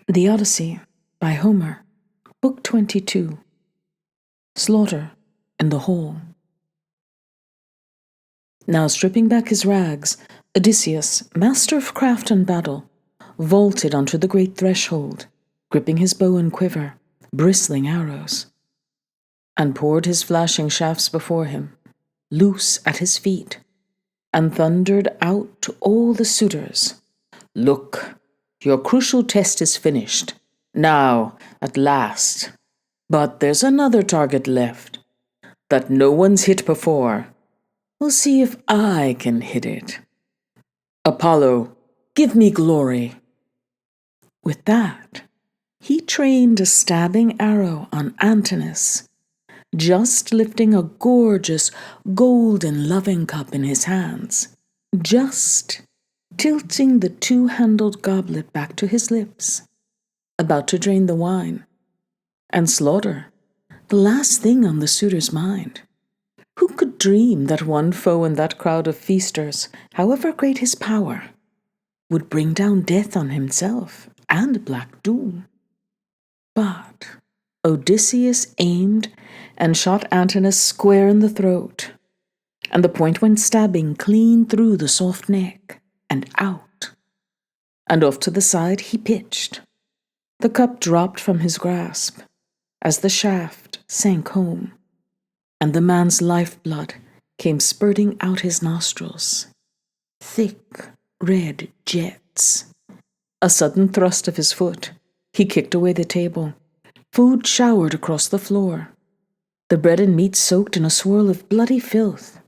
The Odyssey by Homer, Book 22. Slaughter in the Hall. Now stripping back his rags, Odysseus, master of craft and battle, vaulted onto the great threshold, gripping his bow and quiver, bristling arrows, and poured his flashing shafts before him, loose at his feet, and thundered out to all the suitors, "Look, your crucial test is finished. Now, at last. But there's another target left that no one's hit before. We'll see if I can hit it. Apollo, give me glory." With that, he trained a stabbing arrow on Antinous, just lifting a gorgeous golden loving cup in his hands, just tilting the two-handled goblet back to his lips, about to drain the wine, and slaughter, the last thing on the suitor's mind. Who could dream that one foe in that crowd of feasters, however great his power, would bring down death on himself and black doom? But Odysseus aimed and shot Antinous square in the throat, and the point went stabbing clean through the soft neck and out, and off to the side he pitched. The cup dropped from his grasp as the shaft sank home, and the man's lifeblood came spurting out his nostrils, thick red jets. A sudden thrust of his foot, he kicked away the table. Food showered across the floor, the bread and meat soaked in a swirl of bloody filth.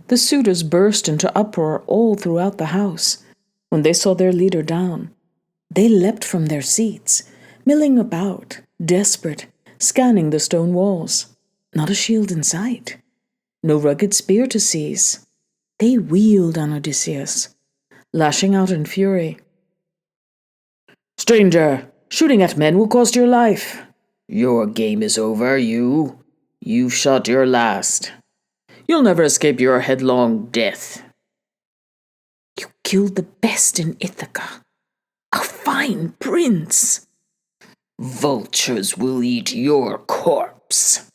The suitors burst into uproar all throughout the house when they saw their leader down. They leapt from their seats, milling about, desperate, scanning the stone walls. Not a shield in sight, no rugged spear to seize. They wheeled on Odysseus, lashing out in fury. "Stranger, shooting at men will cost your life. Your game is over, You've shot your last. You'll never escape your headlong death." "You killed the best in Ithaca, a fine prince." "Vultures will eat your corpse."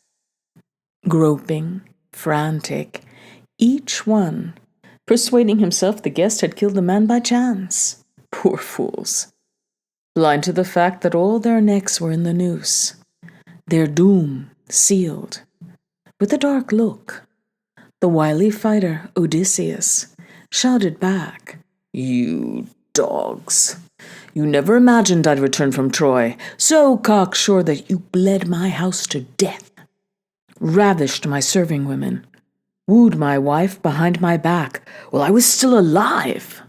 Groping, frantic, each one persuading himself the guest had killed the man by chance. Poor fools, blind to the fact that all their necks were in the noose, their doom sealed. With a dark look, the wily fighter Odysseus shouted back, "You dogs! You never imagined I'd return from Troy, so cocksure that you bled my house to death, ravished my serving women, wooed my wife behind my back while I was still alive.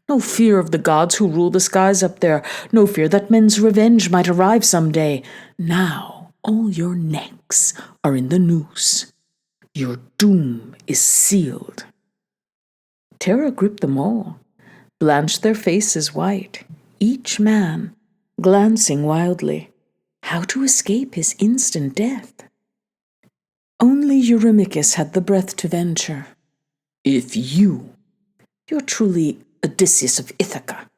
No fear of the gods who rule the skies up there, no fear that men's revenge might arrive someday. Now all your necks are in the noose. Your doom is sealed." Terror gripped them all, blanched their faces white, each man glancing wildly, how to escape his instant death. Only Eurymachus had the breath to venture. "If you're truly Odysseus of Ithaca,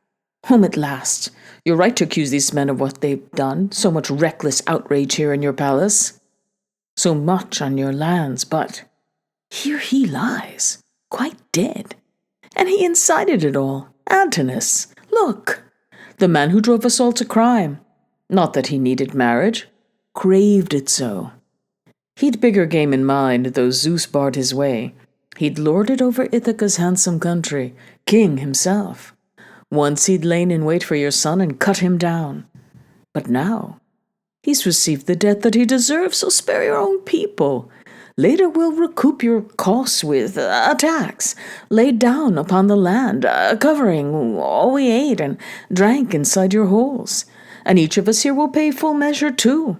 home at last. You're right to accuse these men of what they've done, so much reckless outrage here in your palace, so much on your lands, but here he lies, quite dead, and he incited it all. Antinous, look, the man who drove us all to crime. Not that he needed marriage, craved it so. He'd bigger game in mind, though Zeus barred his way. He'd lorded over Ithaca's handsome country, king himself. Once he'd lain in wait for your son and cut him down. But now he's received the death that he deserves, so spare your own people. Later we'll recoup your costs with a tax laid down upon the land, covering all we ate and drank inside your halls. And each of us here will pay full measure too.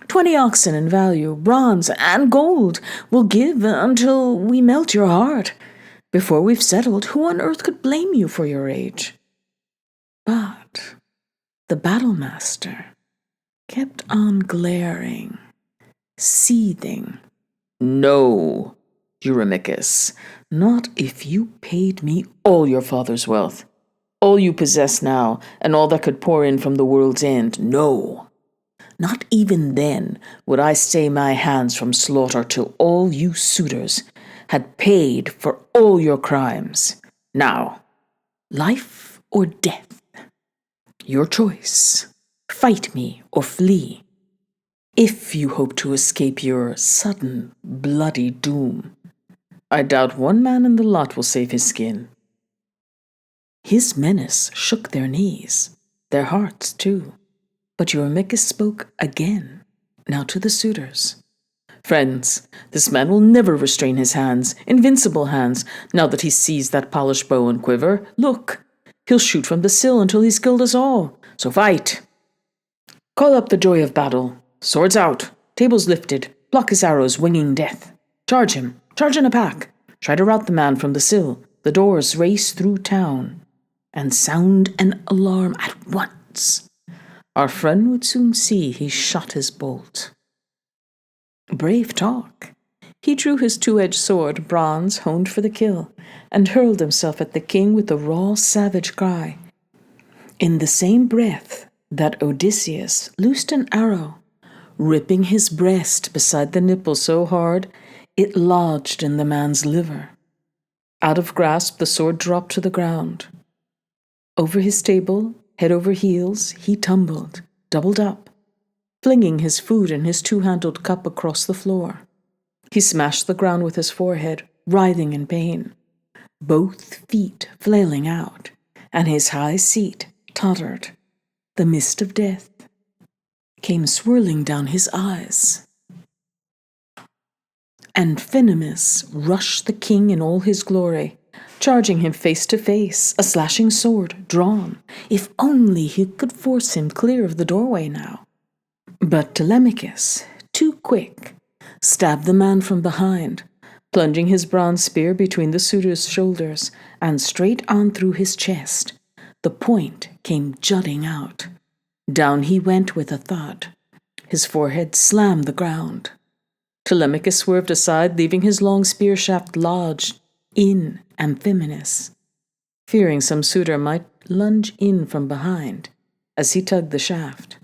20 oxen in value, bronze and gold we'll give until we melt your heart. Before we've settled, who on earth could blame you for your age?" But the battlemaster kept on glaring, seething. "No, Eurymachus, not if you paid me all your father's wealth. All you possess now, and all that could pour in from the world's end, no. Not even then would I stay my hands from slaughter till all you suitors had paid for all your crimes. Now, life or death? Your choice. Fight me or flee. If you hope to escape your sudden, bloody doom, I doubt one man in the lot will save his skin. His menace shook their knees, their hearts too. But Eurymachus spoke again, now to the suitors. Friends, this man will never restrain his hands, invincible hands, now that he sees that polished bow and quiver. Look, he'll shoot from the sill until he's killed us all. So fight. Call up the joy of battle. Swords out, tables lifted, block his arrows, winging death. Charge him, charge in a pack. Try to rout the man from the sill. The doors race through town, and sound an alarm at once. Our friend would soon see he shot his bolt. Brave talk. He drew his two-edged sword, bronze, honed for the kill, and hurled himself at the king with a raw, savage cry. In the same breath that Odysseus loosed an arrow, ripping his breast beside the nipple so hard it lodged in the man's liver. Out of grasp, the sword dropped to the ground. Over his table, head over heels, he tumbled, doubled up, flinging his food and his two-handled cup across the floor. He smashed the ground with his forehead, writhing in pain, both feet flailing out, and his high seat tottered. The mist of death came swirling down his eyes. And Phenemus rushed the king in all his glory, charging him face to face, a slashing sword drawn. If only he could force him clear of the doorway now. But Telemachus, too quick, stabbed the man from behind, plunging his bronze spear between the suitor's shoulders and straight on through his chest. The point came jutting out. Down he went with a thud. His forehead slammed the ground. Telemachus swerved aside, leaving his long spear shaft lodged in Amphimenus, fearing some suitor might lunge in from behind as he tugged the shaft,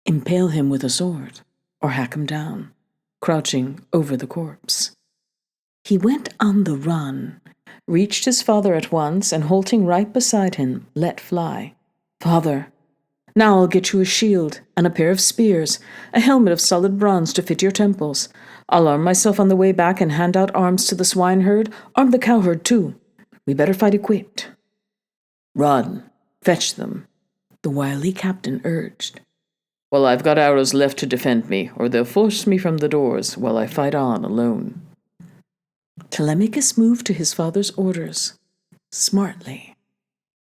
impale him with a sword, or hack him down, crouching over the corpse. He went on the run, reached his father at once, and halting right beside him, let fly. "Father, now I'll get you a shield and a pair of spears, a helmet of solid bronze to fit your temples. I'll arm myself on the way back and hand out arms to the swineherd, arm the cowherd too. We better fight equipped." "Run, fetch them," the wily captain urged. "Well, I've got arrows left to defend me, or they'll force me from the doors while I fight on alone." Telemachus moved to his father's orders, smartly.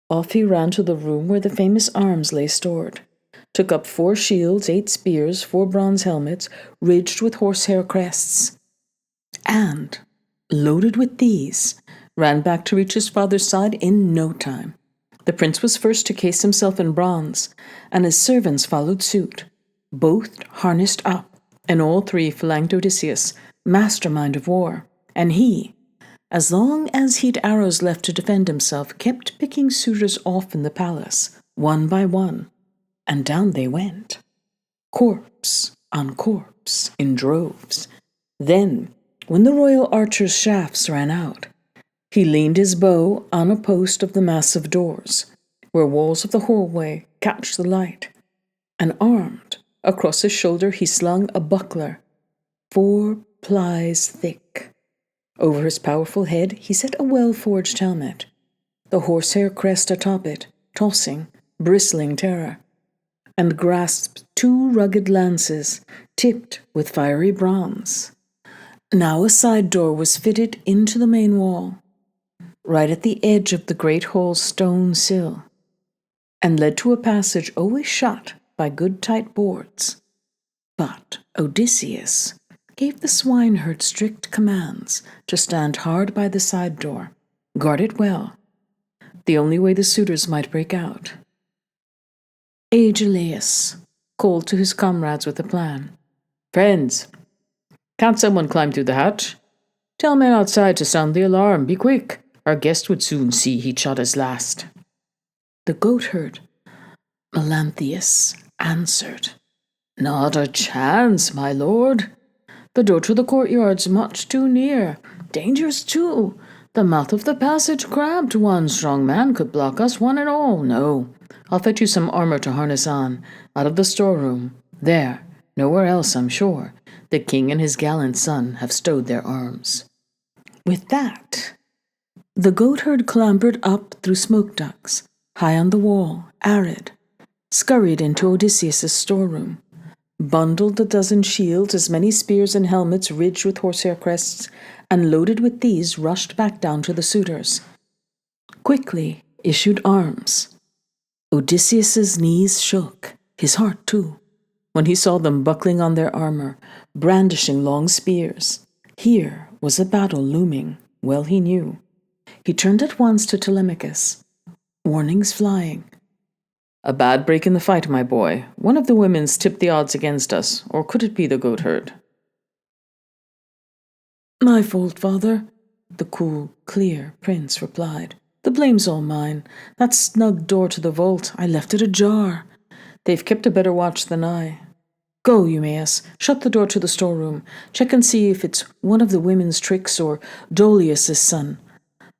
Off he ran to the room where the famous arms lay stored, took up 4 shields, 8 spears, 4 bronze helmets, ridged with horsehair crests, and, loaded with these, ran back to reach his father's side in no time. The prince was first to case himself in bronze, and his servants followed suit, both harnessed up, and all 3 flanked Odysseus, mastermind of war, and he, as long as he'd arrows left to defend himself, kept picking suitors off in the palace, one by one, and down they went, corpse on corpse, in droves. Then, when the royal archer's shafts ran out, he leaned his bow on a post of the massive doors, where walls of the hallway catch the light, and armed, across his shoulder he slung a buckler, 4 plies thick. Over his powerful head he set a well-forged helmet, the horsehair crest atop it, tossing, bristling terror, and grasped 2 rugged lances, tipped with fiery bronze. Now a side door was fitted into the main wall, right at the edge of the great hall's stone sill, and led to a passage always shut by good tight boards. But Odysseus gave the swineherd strict commands to stand hard by the side door, guard it well, the only way the suitors might break out. Agelaus called to his comrades with a plan. "Friends, can't someone climb through the hatch? Tell men outside to sound the alarm. Be quick. Our guest would soon see he'd shot his last." The goatherd, Melanthius, answered, "Not a chance, my lord. The door to the courtyard's much too near. Dangerous, too. The mouth of the passage cramped. One strong man could block us, one and all. No, I'll fetch you some armor to harness on, out of the storeroom. There, nowhere else, I'm sure. The king and his gallant son have stowed their arms." With that, the goatherd clambered up through smoke ducts, high on the wall, arid, scurried into Odysseus's storeroom, bundled a dozen shields, as many spears and helmets ridged with horsehair crests, and loaded with these rushed back down to the suitors. Quickly issued arms. Odysseus's knees shook, his heart too, when he saw them buckling on their armor, brandishing long spears. Here was a battle looming, well he knew. He turned at once to Telemachus, warnings flying. "A bad break in the fight, my boy. One of the women's tipped the odds against us, or could it be the goatherd?" "My fault, father," the cool, clear prince replied. "The blame's all mine. That snug door to the vault, I left it ajar. They've kept a better watch than I. Go, Eumaeus, shut the door to the storeroom. Check and see if it's one of the women's tricks or Dolius's son.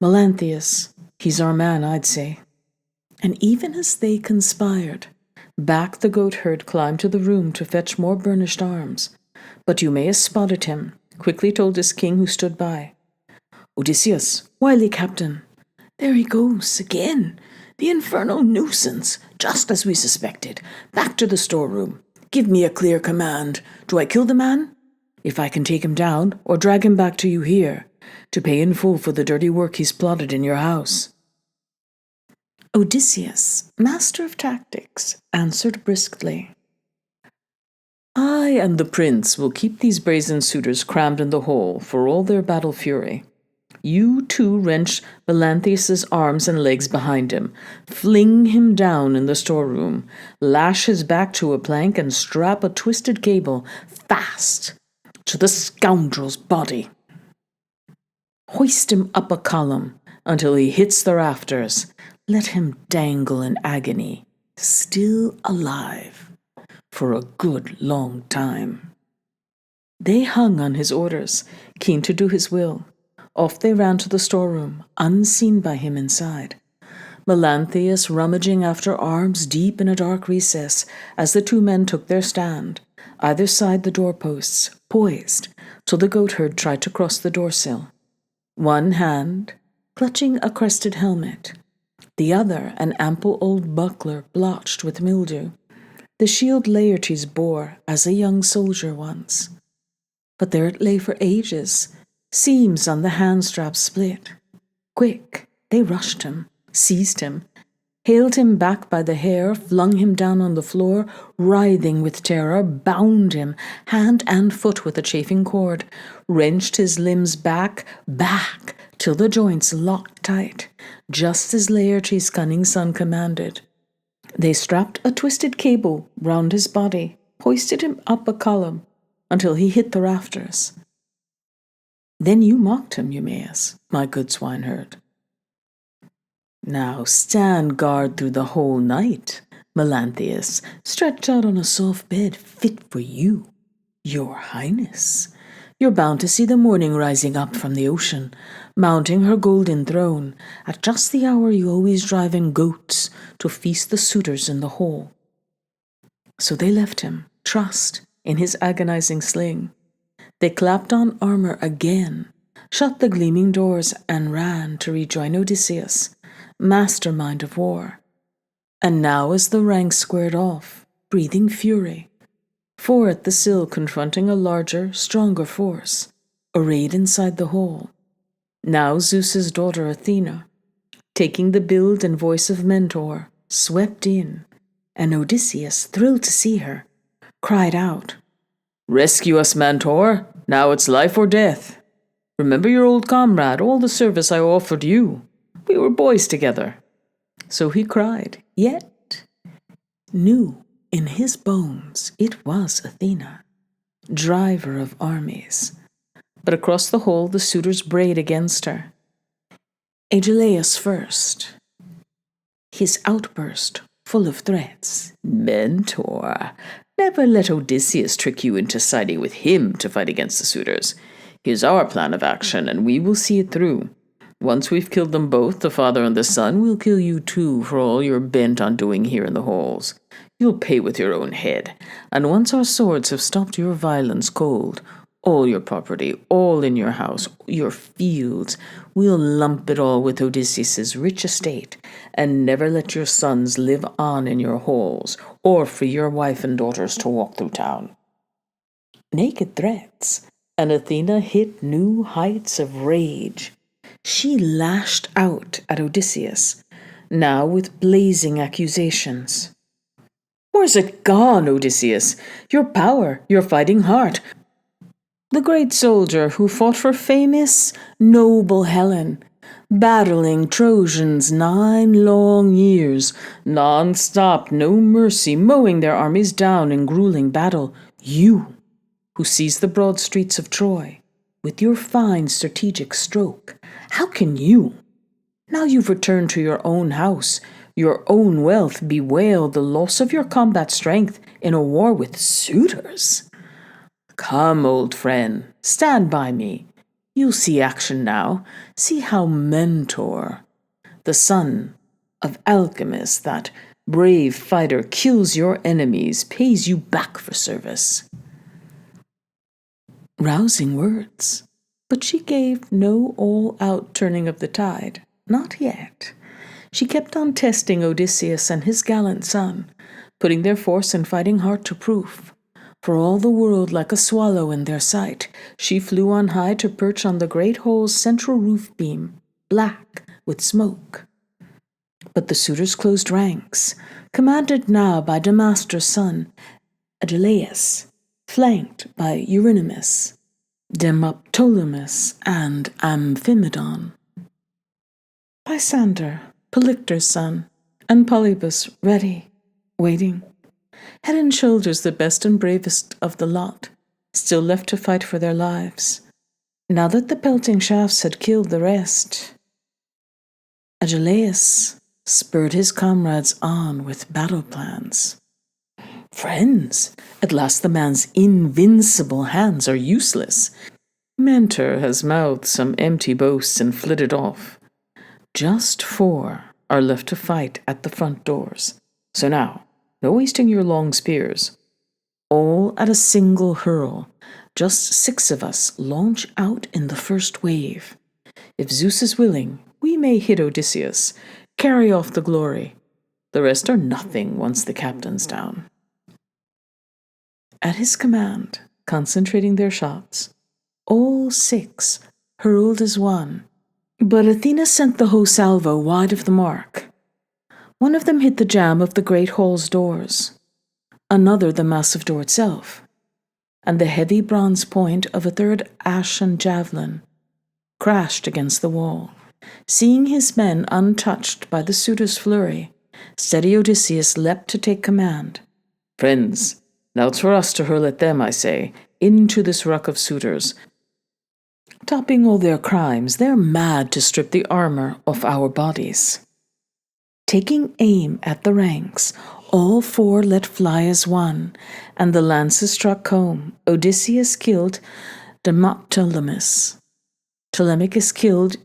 Melanthius, he's our man, I'd say." And even as they conspired, back the goatherd climbed to the room to fetch more burnished arms. But Eumaeus spotted him, quickly told his king who stood by. "Odysseus, wily captain, there he goes again. The infernal nuisance, just as we suspected. Back to the storeroom. Give me a clear command. Do I kill the man? If I can take him down, or drag him back to you here, to pay in full for the dirty work he's plotted in your house." Odysseus, master of tactics, answered briskly, "I and the prince will keep these brazen suitors crammed in the hole for all their battle fury. You two wrench Melanthius's arms and legs behind him, fling him down in the storeroom, lash his back to a plank, and strap a twisted cable fast to the scoundrel's body. Hoist him up a column until he hits the rafters. Let him dangle in agony, still alive, for a good long time." They hung on his orders, keen to do his will. Off they ran to the storeroom, unseen by him inside. Melanthius rummaging after arms deep in a dark recess as the two men took their stand, either side the doorposts, poised, till the goatherd tried to cross the doorsill. One hand clutching a crested helmet, the other an ample old buckler blotched with mildew. The shield Laertes bore as a young soldier once. But there it lay for ages, seams on the handstraps split. Quick, they rushed him, seized him, haled him back by the hair, flung him down on the floor, writhing with terror, bound him hand and foot with a chafing cord, wrenched his limbs back, till the joints locked tight, just as Laertes' cunning son commanded. They strapped a twisted cable round his body, hoisted him up a column until he hit the rafters. Then you mocked him, Eumaeus, my good swineherd. Now stand guard through the whole night, Melanthius, stretched out on a soft bed fit for you, your highness. You're bound to see the morning rising up from the ocean, mounting her golden throne, at just the hour you always drive in goats to feast the suitors in the hall. So they left him, trussed in his agonizing sling. They clapped on armor again, shut the gleaming doors, and ran to rejoin Odysseus, mastermind of war. And now as the ranks squared off, breathing fury, four at the sill confronting a larger, stronger force, arrayed inside the hall. Now Zeus's daughter Athena, taking the build and voice of Mentor, swept in, and Odysseus, thrilled to see her, cried out, "Rescue us, Mentor! Now it's life or death. Remember your old comrade, all the service I offered you. We were boys together." So he cried, yet knew in his bones it was Athena, driver of armies. But across the hall the suitors brayed against her. Agelaus first. his outburst full of threats. Mentor, never let Odysseus trick you into siding with him to fight against the suitors. Here's our plan of action, and we will see it through. Once we've killed them both, the father and the son, we'll kill you too for all you're bent on doing here in the halls. You'll pay with your own head, and once our swords have stopped your violence cold, all your property, all in your house, your fields, we'll lump it all with Odysseus's rich estate, and never let your sons live on in your halls, or free your wife and daughters to walk through town. Naked threats, and Athena hit new heights of rage. She lashed out at Odysseus, now with blazing accusations. Where's it gone, Odysseus? Your power, your fighting heart. The great soldier who fought for famous, noble Helen, battling Trojans 9 long years, non-stop, no mercy, mowing their armies down in grueling battle. You, who seized the broad streets of Troy, with your fine strategic stroke, how can you, now you've returned to your own house, your own wealth, bewail the loss of your combat strength in a war with suitors? Come, old friend, stand by me. You'll see action now. See how Mentor, the son of Alchemist, that brave fighter, kills your enemies, pays you back for service. Rousing words, but she gave no all-out turning of the tide. Not yet. She kept on testing Odysseus and his gallant son, putting their force and fighting heart to proof. For all the world like a swallow in their sight, she flew on high to perch on the great hall's central roof beam, black with smoke. But the suitors closed ranks, commanded now by Damastor's son, Agelaus, flanked by Eurynomus, Demoptolemus, and Amphimedon. Pisander, Polyctor's son, and Polybus ready, waiting. Head and shoulders the best and bravest of the lot, still left to fight for their lives. Now that the pelting shafts had killed the rest, Agelaus spurred his comrades on with battle plans. Friends, at last the man's invincible hands are useless. Mentor has mouthed some empty boasts and flitted off. Just 4 are left to fight at the front doors. So now, no wasting your long spears. All at a single hurl. Just 6 of us launch out in the first wave. If Zeus is willing, we may hit Odysseus, carry off the glory. The rest are nothing once the captain's down. At his command, concentrating their shots, all 6 hurled as one. But Athena sent the whole salvo wide of the mark. One of them hit the jamb of the great hall's doors, another the massive door itself, and the heavy bronze point of a third ashen javelin crashed against the wall. Seeing his men untouched by the suitors' flurry, steady Odysseus leapt to take command. Friends, now it's for us to hurl at them, I say, into this ruck of suitors. Topping all their crimes, they're mad to strip the armor off our bodies. Taking aim at the ranks, all 4 let fly as one, and the lances struck home. Odysseus killed Demoptolemus. Telemachus killed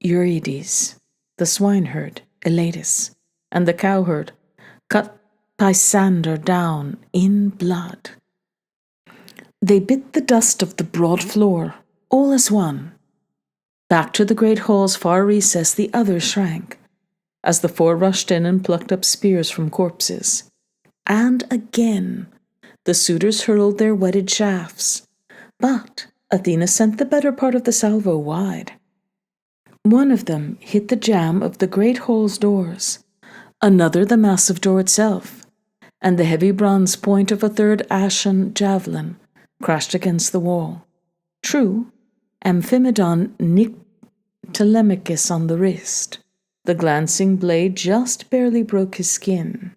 Eurydice, the swineherd, Elatus, and the cowherd cut Pisander down in blood. They bit the dust of the broad floor, all as one. Back to the great hall's far recess the others shrank, as the 4 rushed in and plucked up spears from corpses. And again the suitors hurled their whetted shafts, but Athena sent the better part of the salvo wide. One of them hit the jamb of the great hall's doors, another the massive door itself, and the heavy bronze point of a third ashen javelin crashed against the wall. True, Amphimedon nicked Telemachus on the wrist. The glancing blade just barely broke his skin.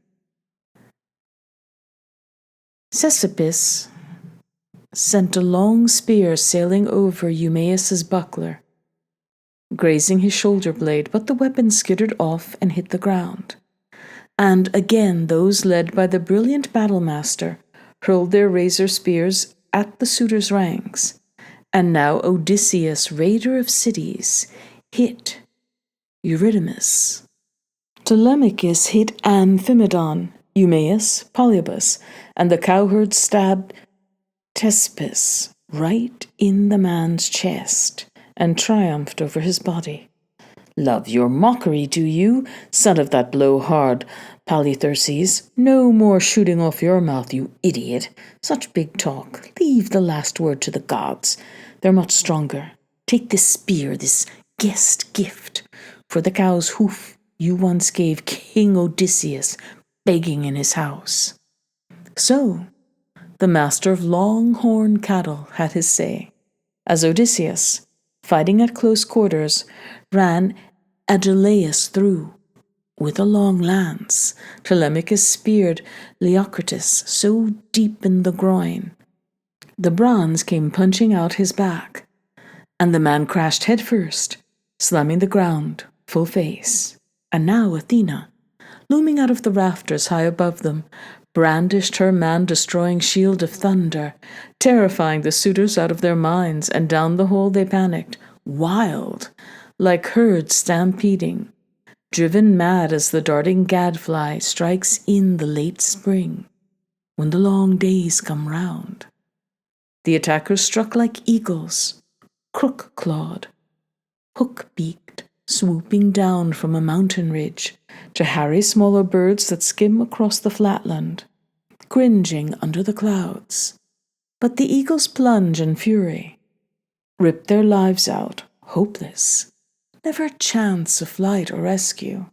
Ctesippus sent a long spear sailing over Eumaeus's buckler, grazing his shoulder blade, but the weapon skittered off and hit the ground. And again those led by the brilliant battlemaster hurled their razor spears at the suitors' ranks. And now Odysseus, raider of cities, hit Eurydimus. Telemachus hit Amphimedon, Eumaeus, Polybus, and the cowherd stabbed Thespis right in the man's chest and triumphed over his body. Love your mockery, do you, son of that blowhard Polytherses? No more shooting off your mouth, you idiot. Such big talk. Leave the last word to the gods. They're much stronger. Take this spear, this guest gift, for the cow's hoof you once gave King Odysseus begging in his house. So, the master of long-horn cattle had his say, as Odysseus, fighting at close quarters, ran Agelaus through. With a long lance, Telemachus speared Leocritus so deep in the groin. The bronze came punching out his back, and the man crashed headfirst, slamming the ground full face. And now Athena, looming out of the rafters high above them, brandished her man-destroying shield of thunder, terrifying the suitors out of their minds, and down the hole they panicked, wild, like herds stampeding, driven mad as the darting gadfly strikes in the late spring, when the long days come round. The attackers struck like eagles, crook-clawed, hook-beaked, swooping down from a mountain ridge to harry smaller birds that skim across the flatland, cringing under the clouds. But the eagles plunge in fury, rip their lives out, hopeless, never a chance of flight or rescue.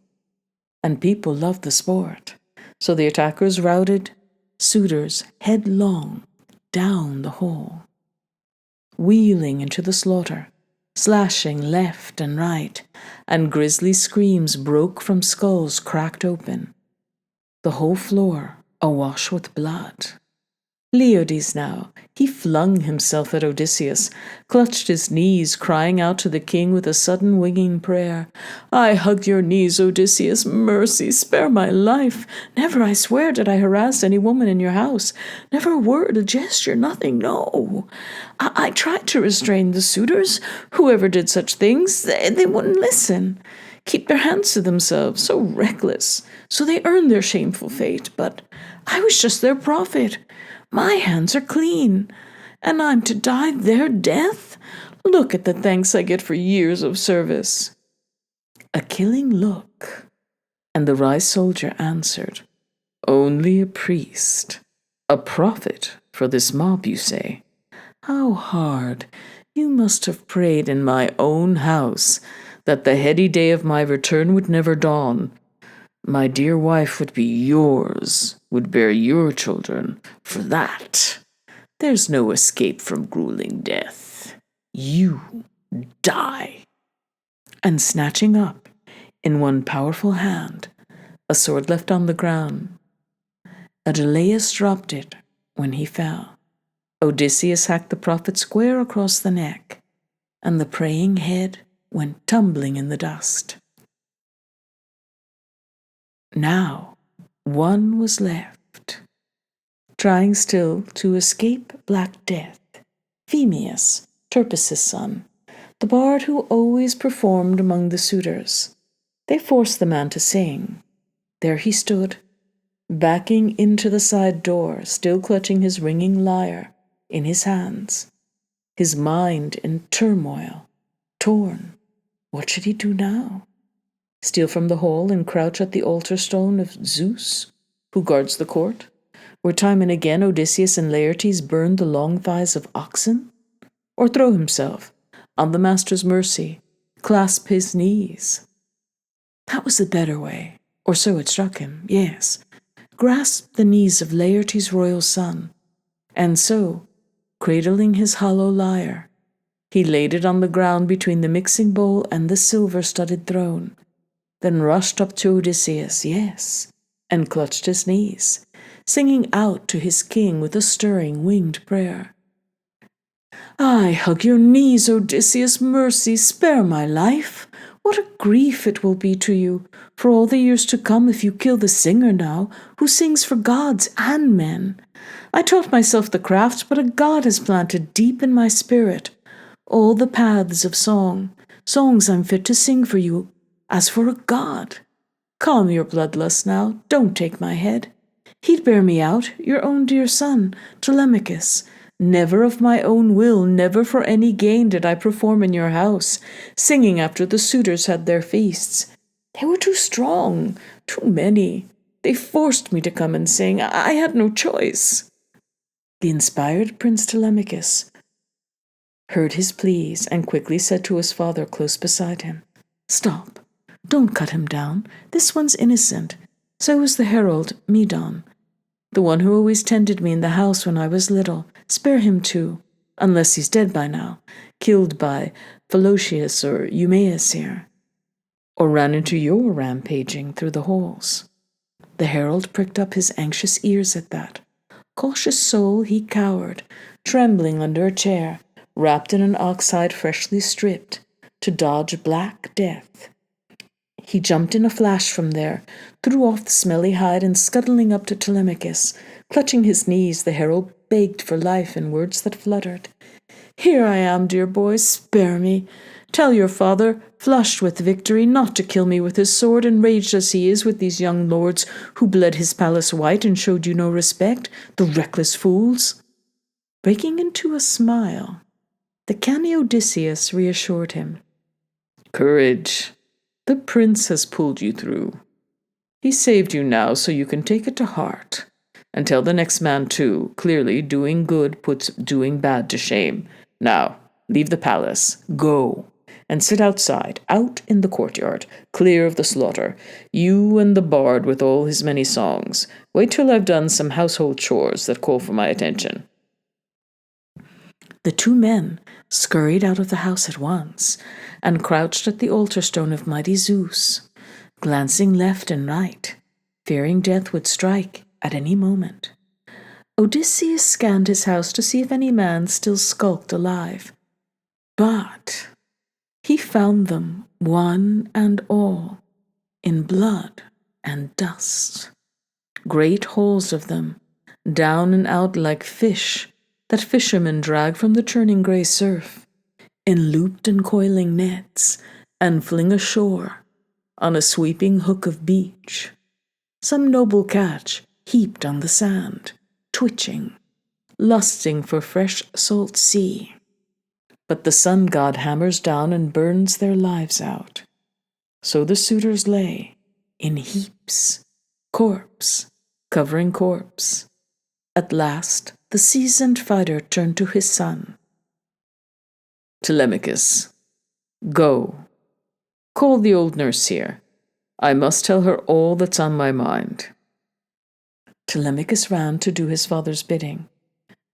And people love the sport, so the attackers routed suitors headlong down the hole, wheeling into the slaughter, slashing left and right, and grisly screams broke from skulls cracked open, the whole floor awash with blood. Leodes now, he flung himself at Odysseus, clutched his knees, crying out to the king with a sudden winging prayer, I hug your knees, Odysseus, mercy, spare my life. Never, I swear, did I harass any woman in your house. Never a word, a gesture, nothing, no. I tried to restrain the suitors. Whoever did such things, they wouldn't listen. Keep their hands to themselves, so reckless. So they earned their shameful fate, but I was just their prophet. My hands are clean, and I'm to die their death? Look at the thanks I get for years of service. A killing look, and the wise soldier answered, Only a priest, a prophet for this mob, you say? How hard you must have prayed in my own house that the heady day of my return would never dawn. My dear wife would be yours, would bear your children. For that, there's no escape from grueling death. You die. And snatching up, in one powerful hand, a sword left on the ground, Agelaus dropped it when he fell. Odysseus hacked the prophet square across the neck, and the praying head went tumbling in the dust. Now, one was left, trying still to escape black death, Phemius, Turpis' son, the bard who always performed among the suitors. They forced the man to sing. There he stood, backing into the side door, still clutching his ringing lyre in his hands, his mind in turmoil, torn. What should he do now? Steal from the hall and crouch at the altar stone of Zeus, who guards the court, where time and again Odysseus and Laertes burned the long thighs of oxen? Or throw himself on the master's mercy, clasp his knees? That was the better way, or so it struck him, yes. Grasp the knees of Laertes' royal son, and so, cradling his hollow lyre, he laid it on the ground between the mixing bowl and the silver-studded throne, then rushed up to Odysseus, yes, and clutched his knees, singing out to his king with a stirring winged prayer. I hug your knees, Odysseus, mercy, spare my life. What a grief it will be to you for all the years to come if you kill the singer now, who sings for gods and men. I taught myself the craft, but a god has planted deep in my spirit all the paths of song, songs I'm fit to sing for you, as for a god. Calm your bloodlust now, don't take my head. He'd bear me out, your own dear son, Telemachus. Never of my own will, never for any gain did I perform in your house, singing after the suitors had their feasts. They were too strong, too many. They forced me to come and sing. I had no choice. The inspired Prince Telemachus heard his pleas and quickly said to his father close beside him, "Stop. Don't cut him down. This one's innocent. So is the herald, Medon, the one who always tended me in the house when I was little. Spare him too, unless he's dead by now, killed by Philocius or Eumaeus here, or ran into your rampaging through the halls." The herald pricked up his anxious ears at that. Cautious soul, he cowered, trembling under a chair, wrapped in an ox-hide freshly stripped, to dodge black death. He jumped in a flash from there, threw off the smelly hide, and scuttling up to Telemachus, clutching his knees, the herald begged for life in words that fluttered. "Here I am, dear boy, spare me. Tell your father, flushed with victory, not to kill me with his sword, enraged as he is with these young lords who bled his palace white and showed you no respect, the reckless fools." Breaking into a smile, the canny Odysseus reassured him. "Courage. The prince has pulled you through. He saved you now, so you can take it to heart. And tell the next man, too. Clearly, doing good puts doing bad to shame. Now, leave the palace. Go. And sit outside, out in the courtyard, clear of the slaughter. You and the bard with all his many songs. Wait till I've done some household chores that call for my attention." The two men scurried out of the house at once, and crouched at the altar stone of mighty Zeus, glancing left and right, fearing death would strike at any moment. Odysseus scanned his house to see if any man still skulked alive, but he found them, one and all, in blood and dust. Great holes of them, down and out like fish that fishermen drag from the churning grey surf, in looped and coiling nets, and fling ashore on a sweeping hook of beach. Some noble catch heaped on the sand, twitching, lusting for fresh salt sea. But the sun god hammers down and burns their lives out. So the suitors lay, in heaps, corpse covering corpse. At last the seasoned fighter turned to his son. "Telemachus, go. Call the old nurse here. I must tell her all that's on my mind." Telemachus ran to do his father's bidding,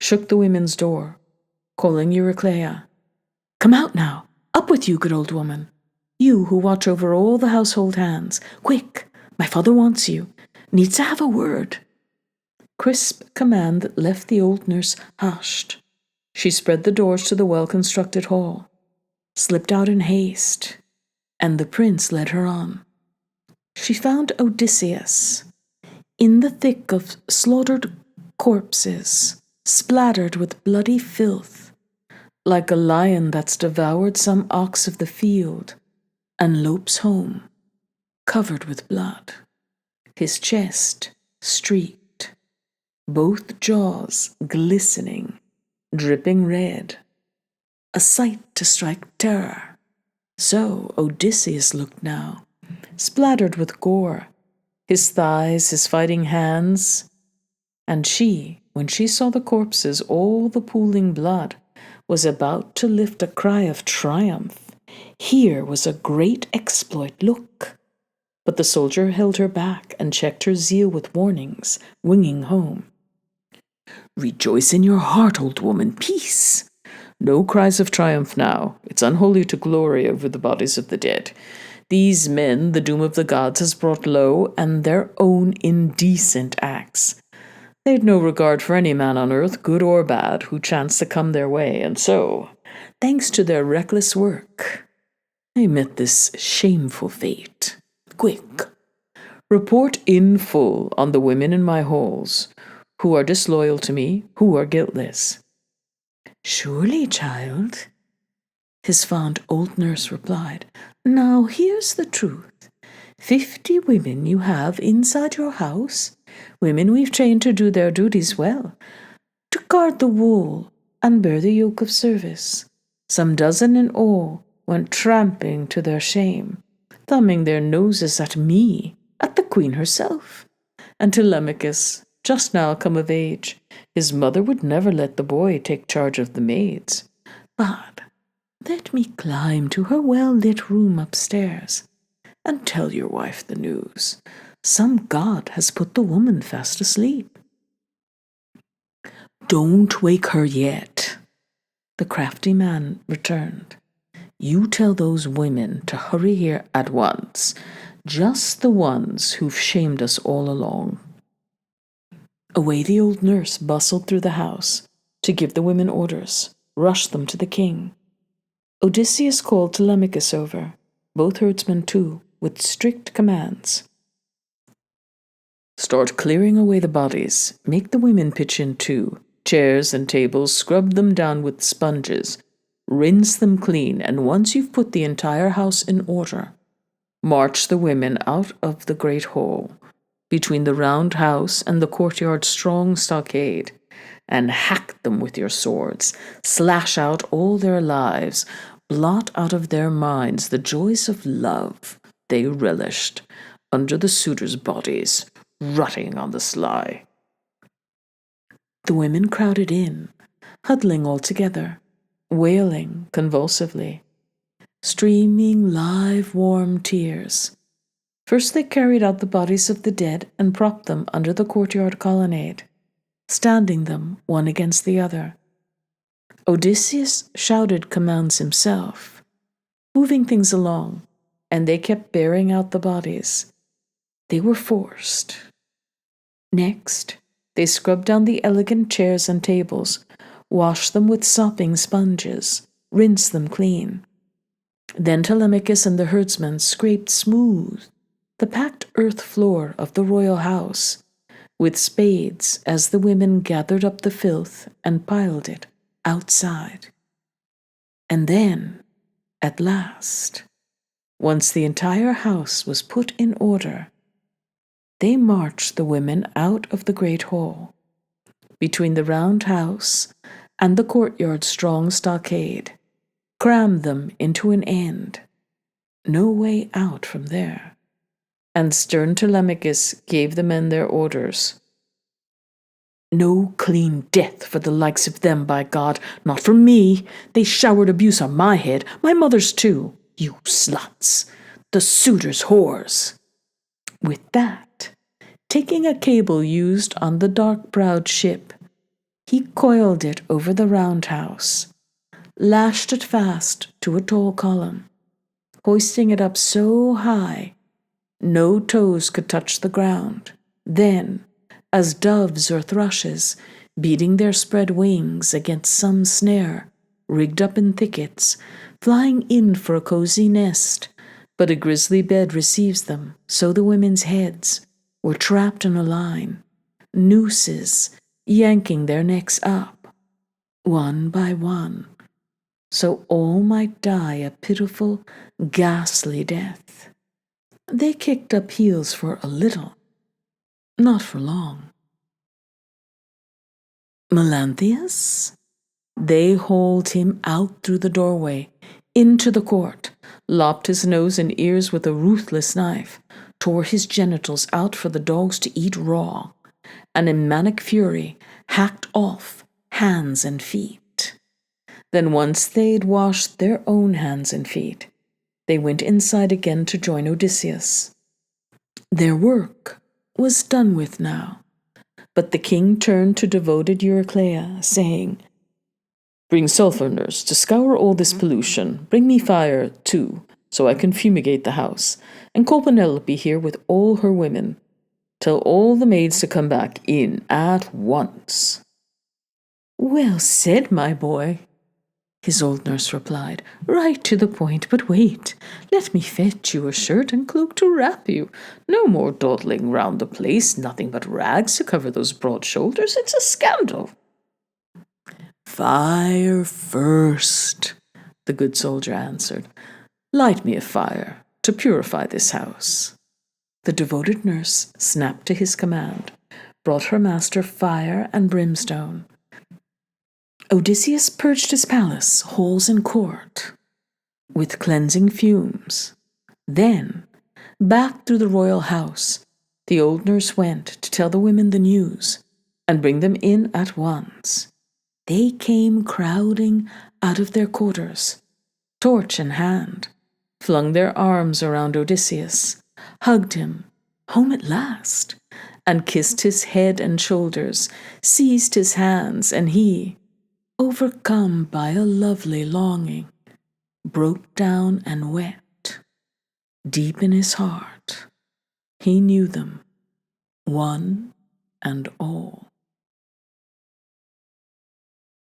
shook the women's door, calling Eurycleia. "Come out now. Up with you, good old woman. You who watch over all the household hands. Quick, my father wants you. Needs to have a word." Crisp command that left the old nurse hushed. She spread the doors to the well-constructed hall, slipped out in haste, and the prince led her on. She found Odysseus in the thick of slaughtered corpses, splattered with bloody filth, like a lion that's devoured some ox of the field and lopes home, covered with blood, his chest streaked, both jaws glistening, dripping red, a sight to strike terror. So Odysseus looked now, splattered with gore, his thighs, his fighting hands. And she, when she saw the corpses, all the pooling blood, was about to lift a cry of triumph. Here was a great exploit, look. But the soldier held her back and checked her zeal with warnings, winging home. "Rejoice in your heart, old woman, peace. No cries of triumph now. It's unholy to glory over the bodies of the dead. These men the doom of the gods has brought low, and their own indecent acts. They'd no regard for any man on earth, good or bad, who chanced to come their way, and so, thanks to their reckless work, I met this shameful fate. Quick, report in full on the women in my halls, who are disloyal to me, who are guiltless. Surely, child, his fond old nurse replied. Now here's the truth. 50 women you have inside your house, women we've trained to do their duties well, to guard the wool and bear the yoke of service. Some dozen in all went tramping to their shame, thumbing their noses at me, at the queen herself, and Telemachus, just now come of age. His mother would never let the boy take charge of the maids. But let me climb to her well-lit room upstairs and tell your wife the news. Some god has put the woman fast asleep. Don't wake her yet, the crafty man returned. You tell those women to hurry here at once, just the ones who've shamed us all along. Away the old nurse bustled through the house to give the women orders, rush them to the king. Odysseus called Telemachus over, both herdsmen too, with strict commands. Start clearing away the bodies, make the women pitch in too, chairs and tables, scrub them down with sponges, rinse them clean, and once you've put the entire house in order, march the women out of the great hall, between the round house and the courtyard's strong stockade, and hack them with your swords, slash out all their lives, blot out of their minds the joys of love they relished under the suitors' bodies, rotting on the sly. The women crowded in, huddling all together, wailing convulsively, streaming live warm tears. First they carried out the bodies of the dead and propped them under the courtyard colonnade, standing them one against the other. Odysseus shouted commands himself, moving things along, and they kept bearing out the bodies. They were forced. Next, they scrubbed down the elegant chairs and tables, washed them with sopping sponges, rinsed them clean. Then Telemachus and the herdsmen scraped smooth the packed earth floor of the royal house with spades as the women gathered up the filth and piled it outside. And then, at last, once the entire house was put in order, they marched the women out of the great hall, between the round house and the courtyard's strong stockade, crammed them into an end, no way out from there. And stern Telemachus gave the men their orders. No clean death for the likes of them, by God, not for me. They showered abuse on my head, my mother's too. You sluts, the suitors' whores. With that, taking a cable used on the dark-browed ship, he coiled it over the roundhouse, lashed it fast to a tall column, hoisting it up so high no toes could touch the ground. Then, as doves or thrushes, beating their spread wings against some snare, rigged up in thickets, flying in for a cozy nest, but a grisly bed receives them, so the women's heads were trapped in a line, nooses yanking their necks up, one by one, so all might die a pitiful, ghastly death. They kicked up heels for a little, not for long. Melanthius? They hauled him out through the doorway, into the court, lopped his nose and ears with a ruthless knife, tore his genitals out for the dogs to eat raw, and in manic fury hacked off hands and feet. Then once they'd washed their own hands and feet, they went inside again to join Odysseus. Their work was done with now, but the king turned to devoted Eurycleia, saying, Bring sulphurners to scour all this pollution. Bring me fire, too, so I can fumigate the house, and call Penelope here with all her women. Tell all the maids to come back in at once. Well said, my boy. His old nurse replied, "Right to the point, but wait. Let me fetch you a shirt and cloak to wrap you. No more dawdling round the place, nothing but rags to cover those broad shoulders. It's a scandal." "Fire first," the good soldier answered. "Light me a fire to purify this house." The devoted nurse snapped to his command, brought her master fire and brimstone. Odysseus purged his palace, halls, and court with cleansing fumes. Then, back through the royal house, the old nurse went to tell the women the news and bring them in at once. They came crowding out of their quarters, torch in hand, flung their arms around Odysseus, hugged him, home at last, and kissed his head and shoulders, seized his hands, and he, overcome by a lovely longing, broke down and wept. Deep in his heart, he knew them, one and all.